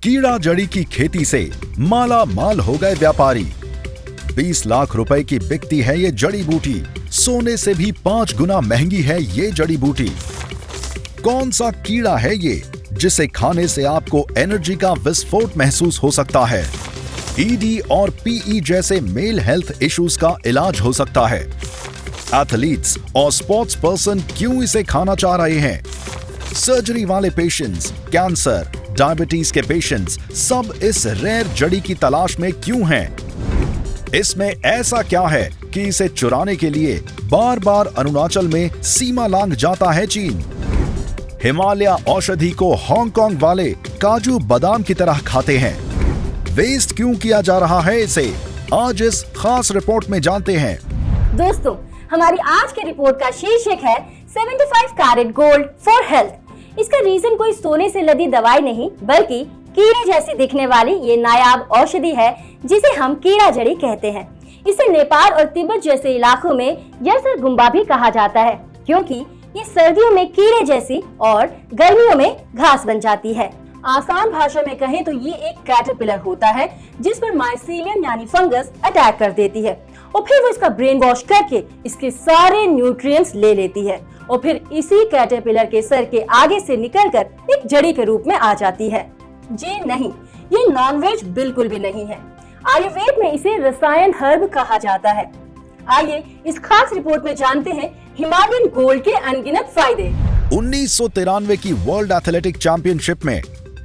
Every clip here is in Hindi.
कीड़ा जड़ी की खेती से माला माल हो गए व्यापारी। 20 लाख रुपए की बिकती है ये जड़ी बूटी। सोने से भी 5 गुना महंगी है ये जड़ी बूटी। कौन सा कीड़ा है ये जिसे खाने से आपको एनर्जी का विस्फोट महसूस हो सकता है? ईडी और पीई जैसे मेल हेल्थ इश्यूज का इलाज हो सकता है। एथलीट्स और स्पोर्ट्स पर्सन क्यों इसे खाना चाह रहे हैं? सर्जरी वाले पेशेंट्स, कैंसर, डायबिटीज के पेशेंट्स सब इस रेयर जड़ी की तलाश में क्यों हैं? इसमें ऐसा क्या है कि इसे चुराने के लिए बार बार अरुणाचल में सीमा लांघ जाता है चीन? हिमालय औषधि को हांगकांग वाले काजू बादाम की तरह खाते हैं। वेस्ट क्यों किया जा रहा है इसे? आज इस खास रिपोर्ट में जानते हैं। दोस्तों, हमारी आज की रिपोर्ट का शीर्षक है 75 कैरेट गोल्ड फॉर हेल्थ। इसका रीजन कोई सोने से लदी दवाई नहीं, बल्कि कीड़े जैसी दिखने वाली ये नायाब औषधि है जिसे हम कीड़ा जड़ी कहते हैं। इसे नेपाल और तिब्बत जैसे इलाकों में यसर गुम्बा भी कहा जाता है, क्योंकि ये सर्दियों में कीड़े जैसी और गर्मियों में घास बन जाती है। आसान भाषा में कहें तो ये एक कैटरपिलर होता है जिस पर माइसीलियम यानी फंगस अटैक कर देती है और फिर वो इसका ब्रेन वॉश करके इसके सारे न्यूट्रिएंट्स ले लेती है और फिर इसी कैटरपिलर के सर के आगे से निकलकर एक जड़ी के रूप में आ जाती है। जी नहीं, ये नॉनवेज बिल्कुल भी नहीं है। आयुर्वेद में इसे रसायन हर्ब कहा जाता है। आइए इस खास रिपोर्ट में जानते हैं हिमालयन गोल्ड के अनगिनत फायदे। 1993 की वर्ल्ड एथलेटिक चैंपियनशिप में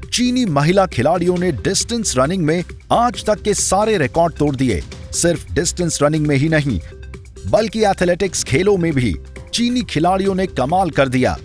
चीनी महिला खिलाड़ियों ने डिस्टेंस रनिंग में आज तक के सारे रिकॉर्ड तोड़ दिए। सिर्फ डिस्टेंस रनिंग में ही नहीं, बल्कि एथलेटिक्स खेलों में भी चीनी खिलाड़ियों ने कमाल कर दिया।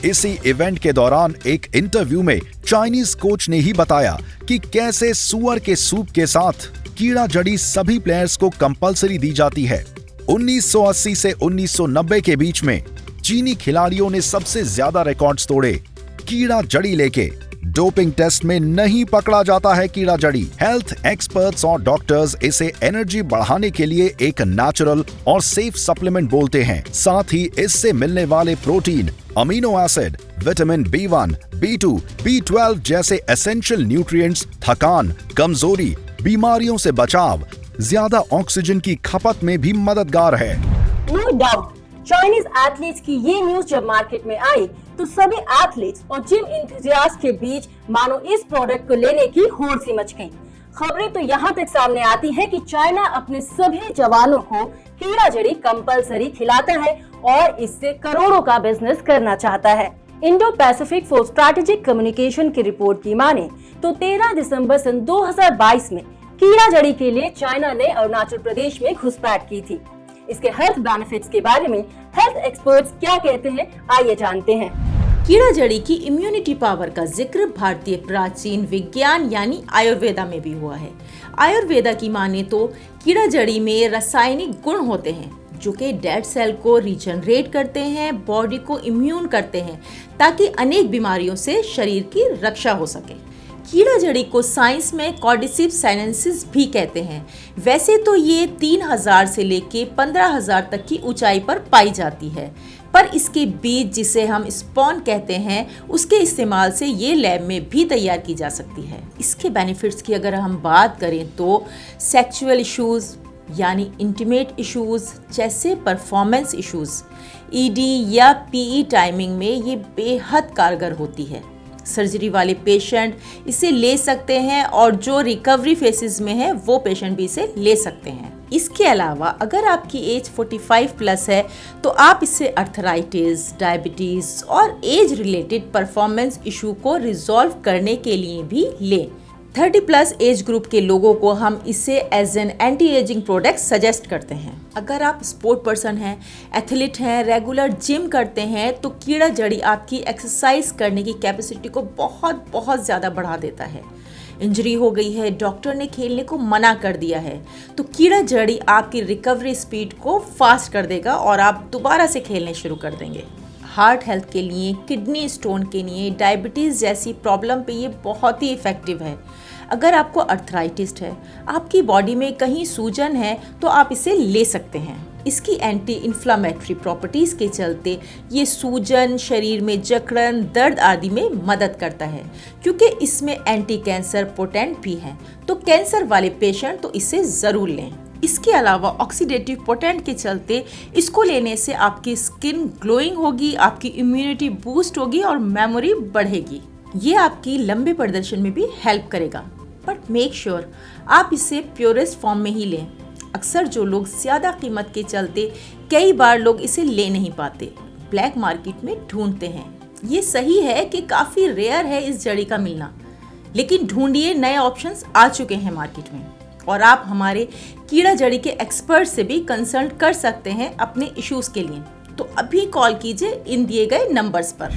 इसी इवेंट के दौरान एक इंटरव्यू में चाइनीज कोच ने ही बताया कि कैसे सुअर के सूप के साथ कीड़ा जड़ी सभी प्लेयर्स को कंपलसरी दी जाती है। 1980 से 1990 के बीच में चीनी खिलाड़ियों ने सबसे ज्यादा रिकॉर्ड्स तोड़े कीड़ा जड़ी लेके। डोपिंग टेस्ट में नहीं पकड़ा जाता है कीड़ा जड़ी। हेल्थ एक्सपर्ट्स और डॉक्टर्स इसे एनर्जी बढ़ाने के लिए एक नेचुरल और सेफ सप्लीमेंट बोलते हैं। साथ ही इससे मिलने वाले protein, amino acid, vitamin B1, B2, B12 जैसे एसेंशियल न्यूट्रिएंट्स थकान, कमजोरी, बीमारियों से बचाव, ज्यादा ऑक्सीजन की खपत में भी मददगार है। नो डाउट, चाइनीज एथलीट्स की ये न्यूज जब मार्केट में आई तो सभी एथलीट्स और जिम एंथुसियास्ट के बीच मानो इस प्रोडक्ट को लेने की होड़ सी मच गई। खबरें तो यहाँ तक सामने आती है कि चाइना अपने सभी जवानों को कीड़ा जड़ी कंपलसरी खिलाता है और इससे करोड़ों का बिजनेस करना चाहता है। Indo Pacific for strategic communication की रिपोर्ट की माने तो 13 दिसंबर सन 2022 में कीड़ा जड़ी के लिए चाइना ने अरुणाचल प्रदेश में घुसपैठ की थी। इसके हेल्थ बेनिफिट्स के बारे में हेल्थ एक्सपर्ट्स क्या कहते हैं, आइए जानते हैं। कीड़ा जड़ी की इम्यूनिटी पावर का जिक्र भारतीय प्राचीन विज्ञान यानी आयुर्वेदा में भी हुआ है। आयुर्वेदा की माने तो कीड़ा जड़ी में रासायनिक गुण होते हैं जो कि डेड सेल को रीजनरेट करते हैं, बॉडी को इम्यून करते हैं ताकि अनेक बीमारियों से शरीर की रक्षा हो सके। कीड़ा जड़ी को साइंस में कॉर्डिसिप्स साइनेंसिस भी कहते हैं। वैसे तो ये 3000 से लेके 15000 तक की ऊंचाई पर पाई जाती है, पर इसके बीज जिसे हम स्पॉन कहते हैं उसके इस्तेमाल से ये लैब में भी तैयार की जा सकती है। इसके बेनिफिट्स की अगर हम बात करें तो सेक्सुअल इश्यूज यानी इंटीमेट इश्यूज जैसे परफॉर्मेंस इश्यूज, ईडी या पीई टाइमिंग में ये बेहद कारगर होती है। सर्जरी वाले पेशेंट इसे ले सकते हैं और जो रिकवरी फेसेस में है वो पेशेंट भी इसे ले सकते हैं। इसके अलावा अगर आपकी एज 45 प्लस है तो आप इसे अर्थराइटिस, डायबिटीज और एज रिलेटेड परफॉर्मेंस इशू को रिजॉल्व करने के लिए भी लें। 30 प्लस एज ग्रुप के लोगों को हम इसे as an anti ageing product suggest करते हैं। अगर आप स्पोर्ट पर्सन हैं, एथलीट हैं, रेगुलर जिम करते हैं तो कीड़ा जड़ी आपकी एक्सरसाइज करने की कैपेसिटी को बहुत ज़्यादा बढ़ा देता है। इंजरी हो गई है, डॉक्टर ने खेलने को मना कर दिया है, तो कीड़ा जड़ी आपकी रिकवरी स्पीड को फास्ट कर देगा और आप दोबारा से खेलने शुरू कर देंगे। हार्ट हेल्थ के लिए, किडनी स्टोन के लिए, डायबिटीज़ जैसी प्रॉब्लम पे ये बहुत ही इफ़ेक्टिव है। अगर आपको अर्थराइटिस है, आपकी बॉडी में कहीं सूजन है तो आप इसे ले सकते हैं। इसकी एंटी इन्फ्लामेटरी प्रॉपर्टीज के चलते ये सूजन, शरीर में जकड़न, दर्द आदि में मदद करता है। क्योंकि इसमें एंटी कैंसर पोटेंट भी है, तो कैंसर वाले पेशेंट तो इसे जरूर लें। इसके अलावा ऑक्सीडेटिव पोटेंट के चलते इसको लेने से आपकी स्किन ग्लोइंग होगी, आपकी इम्यूनिटी बूस्ट होगी और मेमोरी बढ़ेगी। ये आपकी लंबे प्रदर्शन में भी हेल्प करेगा। बट मेक श्योर आप इसे प्योरेस्ट फॉर्म में ही लें। अक्सर जो लोग ज़्यादा कीमत के चलते कई बार लोग इसे ले नहीं पाते, ब्लैक मार्केट में ढूंढते हैं। ये सही है कि काफ़ी रेयर है इस जड़ी का मिलना, लेकिन ढूंढिए, नए ऑप्शंस आ चुके हैं मार्केट में। और आप हमारे कीड़ा जड़ी के एक्सपर्ट से भी कंसल्ट कर सकते हैं अपने इश्यूज के लिए। तो अभी कॉल कीजिए इन दिए गए नंबर्स पर।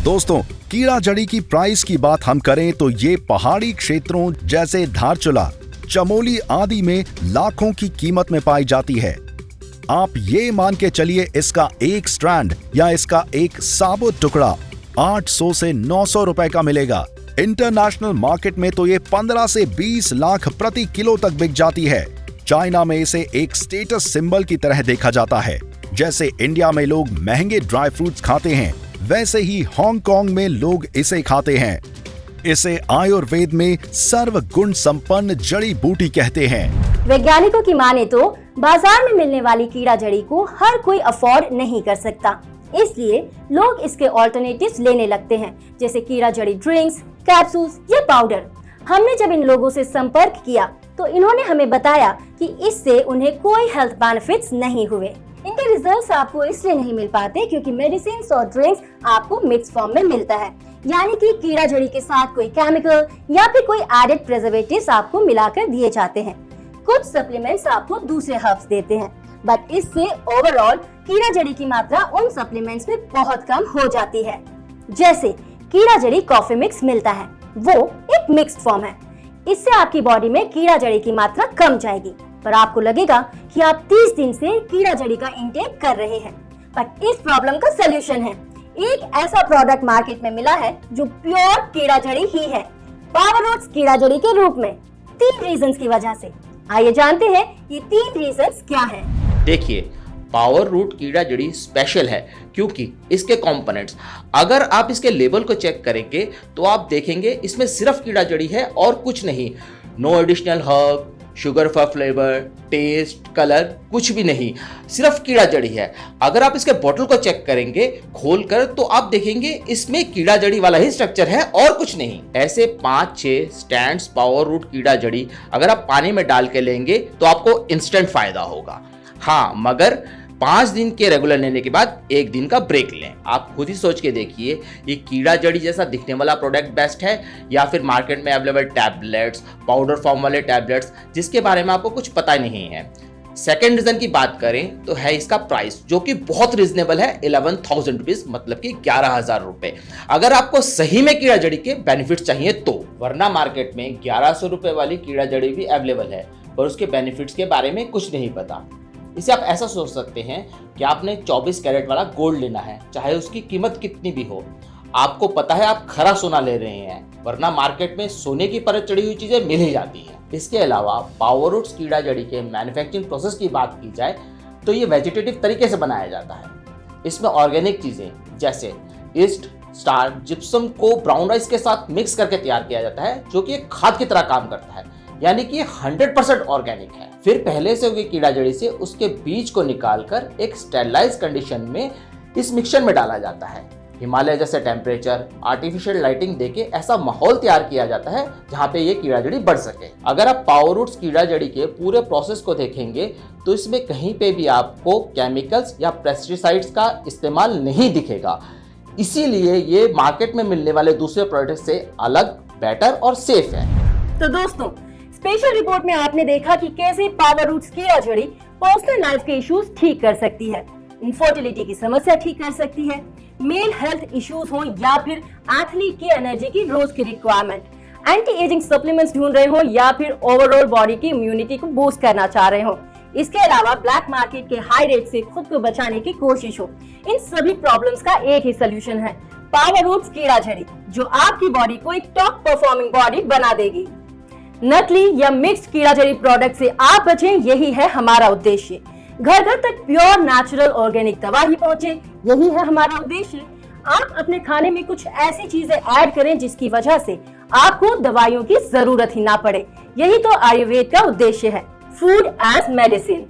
दोस्तों, कीड़ा जड़ी की प्राइस की बात हम करें तो ये पहाड़ी क्षेत्रों जैसे धारचूला, चमोली आदि में लाखों की कीमत में पाई जाती है। आप ये मान के चलिए इसका एक स्ट्रैंड या इसका एक साबुत टुकड़ा 800 से 900 रुपए का मिलेगा। इंटरनेशनल मार्केट में तो ये 15 से 20 लाख प्रति किलो तक बिक जाती है। चाइना में इसे एक स्टेटस सिंबल की तरह देखा जाता है। जैसे इंडिया में लोग महंगे ड्राई फ्रूट्स खाते हैं, वैसे ही हांगकांग में लोग इसे खाते हैं। इसे आयुर्वेद में सर्वगुण संपन्न जड़ी बूटी कहते हैं। वैज्ञानिकों की माने तो बाजार में मिलने वाली कीड़ा जड़ी को हर कोई अफोर्ड नहीं कर सकता, इसलिए लोग इसके ऑल्टरनेटिव्स लेने लगते हैं, जैसे कीड़ा जड़ी ड्रिंक्स, कैप्सूल्स या पाउडर। हमने जब इन लोगों से संपर्क किया तो इन्होंने हमें बताया कि इससे उन्हें कोई हेल्थ बेनिफिट्स नहीं हुए। इनके रिजल्ट्स आपको इसलिए नहीं मिल पाते क्योंकि मेडिसिन और ड्रिंक्स आपको मिक्स फॉर्म में मिलता है, यानी कि कीड़ा जड़ी के साथ कोई केमिकल या फिर कोई एडेड प्रिजर्वेटिव्स आपको मिलाकर दिए जाते हैं। कुछ सप्लीमेंट्स आपको दूसरे हर्ब्स देते हैं, बट इससे ओवरऑल कीड़ा जड़ी की मात्रा उन सप्लीमेंट्स में बहुत कम हो जाती है। जैसे कीड़ा जड़ी कॉफी मिक्स मिलता है, वो एक मिक्स्ड फॉर्म है। इससे आपकी बॉडी में कीड़ा जड़ी की मात्रा कम जाएगी, पर आपको लगेगा कि आप 30 दिन से कीड़ा जड़ी का इंटेक कर रहे हैं। बट इस प्रॉब्लम का सलूशन है। एक ऐसा प्रोडक्ट मार्केट में मिला है जो प्योर कीड़ा जड़ी ही है, पावर रूट्स कीड़ा जड़ी के रूप में, 3 रीजंस की वजह से। आइए जानते हैं ये 3 रीजंस क्या हैं। देखिए, पावर रूट कीड़ा जड़ी स्पेशल है क्योंकि इसके कंपोनेंट्स, अगर आप इसके लेबल को चेक करेंगे तो आप देखेंगे इसमें सिर्फ कीड़ा जड़ी है और कुछ नहीं। No additional herb, sugar for flavour, taste, colour, कुछ भी नहीं, सिर्फ कीड़ा जड़ी है। अगर आप इसके बोतल को चेक करेंगे खोलकर तो आप देखेंगे इसमें कीड़ा जड़ी वाला ही स्ट्रक्चर है और कुछ नहीं। ऐसे 5-6 स्टैंड्स पावर रूट कीड़ा जड़ी अगर आप पानी में डाल के लेंगे तो आपको इंस्टेंट फायदा होगा। हाँ, मगर 5 दिन के रेगुलर लेने के बाद 1 दिन का ब्रेक लें। आप खुद ही सोच के देखिए, ये कीड़ा जड़ी जैसा दिखने वाला प्रोडक्ट बेस्ट है या फिर मार्केट में अवेलेबल टैबलेट्स, पाउडर फॉर्म वाले टैबलेट्स जिसके बारे में आपको कुछ पता नहीं है। सेकेंड रीजन की बात करें तो है इसका प्राइस, जो कि बहुत रिजनेबल है, 11,000 रुपीज, मतलब कि 11,000 रुपए। अगर आपको सही में कीड़ा जड़ी के बेनिफिट चाहिए तो, वरना मार्केट में 1100 रुपए वाली कीड़ा जड़ी भी अवेलेबल है पर उसके बेनिफिट्स के बारे में कुछ नहीं पता। इसे आप ऐसा सोच सकते हैं कि आपने 24 कैरेट वाला गोल्ड लेना है, चाहे उसकी कीमत कितनी भी हो। आपको पता है आप खरा सोना ले रहे हैं, वरना मार्केट में सोने की परत चढ़ी हुई चीजें मिल ही जाती हैं। इसके अलावा पावर रूट्स कीड़ा जड़ी के मैन्युफैक्चरिंग प्रोसेस की बात की जाए तो ये वेजिटेटिव तरीके से बनाया जाता है। इसमें ऑर्गेनिक चीजें जैसे ईस्ट, स्टार्च, जिप्सम को ब्राउन राइस के साथ मिक्स करके तैयार किया जाता है, जो कि एक खाद की तरह काम करता है, यानी कि 100% ऑर्गेनिक है। फिर पहले से हुई कीड़ा जड़ी से उसके बीज को निकालकर एक स्टेरलाइज कंडीशन में इस मिक्सचर में डाला जाता है। हिमालय जैसे टेम्परेचर, आर्टिफिशियल लाइटिंग देके ऐसा माहौल तैयार किया जाता है जहाँ पे ये कीड़ा जड़ी बढ़ सके। अगर आप पावर रूट्स कीड़ा जड़ी के पूरे प्रोसेस को देखेंगे तो इसमें कहीं पे भी आपको केमिकल्स या पेस्टिसाइड्स का इस्तेमाल नहीं दिखेगा। इसीलिए ये मार्केट में मिलने वाले दूसरे प्रोडक्ट से अलग, बेटर और सेफ है। तो दोस्तों, स्पेशल रिपोर्ट में आपने देखा कि कैसे पावर रूट्स कीड़ा जड़ी पर्सनल लाइफ के इश्यूज ठीक कर सकती है, इनफर्टिलिटी की समस्या ठीक कर सकती है, मेल हेल्थ इश्यूज हो या फिर एथलीट की एनर्जी की रोज की रिक्वायरमेंट, एंटी एजिंग सप्लीमेंट्स ढूंढ रहे हो या फिर ओवरऑल बॉडी की इम्यूनिटी को बूस्ट करना चाह रहे हो। इसके अलावा ब्लैक मार्केट के हाई रेट से खुद को बचाने की कोशिश हो। इन सभी प्रॉब्लम्स का एक ही सोल्यूशन है, पावर रूट्स कीड़ा जड़ी, जो आपकी बॉडी को एक टॉप परफॉर्मिंग बॉडी बना देगी। नकली या मिक्स्ड कीड़ा जड़ी प्रोडक्ट से आप बचें, यही है हमारा उद्देश्य। घर घर तक प्योर नेचुरल ऑर्गेनिक दवा ही पहुंचे, यही है हमारा उद्देश्य। आप अपने खाने में कुछ ऐसी चीजें ऐड करें जिसकी वजह से आपको दवाइयों की जरूरत ही ना पड़े। यही तो आयुर्वेद का उद्देश्य है, फूड एज मेडिसिन।